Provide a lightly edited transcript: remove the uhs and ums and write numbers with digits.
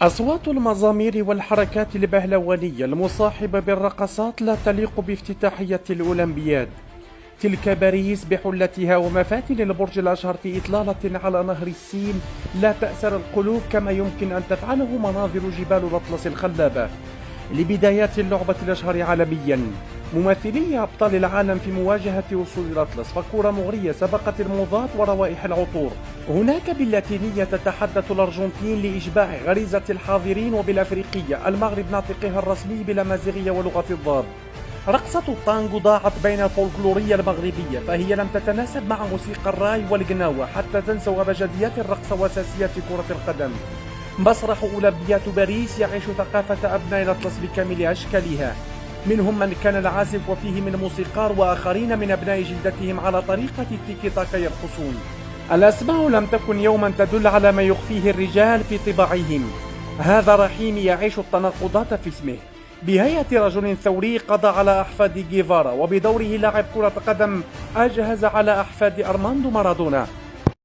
أصوات المزامير والحركات البهلوانية المصاحبة بالرقصات لا تليق بافتتاحية الأولمبياد. تلك باريس بحلتها ومفاتن البرج الأشهر في إطلالة على نهر السين لا تأسر القلوب كما يمكن أن تفعله مناظر جبال الأطلس الخلابة. لبدايات اللعبة الأشهر عالميا، ممثلي أبطال العالم في مواجهة أسود الأطلس، فكورة مغرية سبقت الموضات وروائح العطور. هناك باللاتينية تتحدث الأرجنتين لإشباع غريزة الحاضرين، وبالأفريقية المغرب ناطقها الرسمي بالأمازيغية ولغة الضاد. رقصة التانغو ضاعت بين الفولكلورية المغربية، فهي لم تتناسب مع موسيقى الراي والقناوة حتى تنسوا أبجديات الرقص وأساسيات كرة القدم. مسرح أولمبياد باريس يعيش ثقافة أبناء الأطلس بكامل أشكالها، منهم من كان العازف وفيه من موسيقار، وآخرين من أبناء جلدتهم على طريقة التيكي تاكا يرقصون. الأسماء لم تكن يوما تدل على ما يخفيه الرجال في طباعهم. هذا رحيم يعيش التناقضات في اسمه، بهيئة رجل ثوري قضى على أحفاد جيفارا، وبدوره لاعب كرة قدم أجهز على أحفاد أرماندو مارادونا.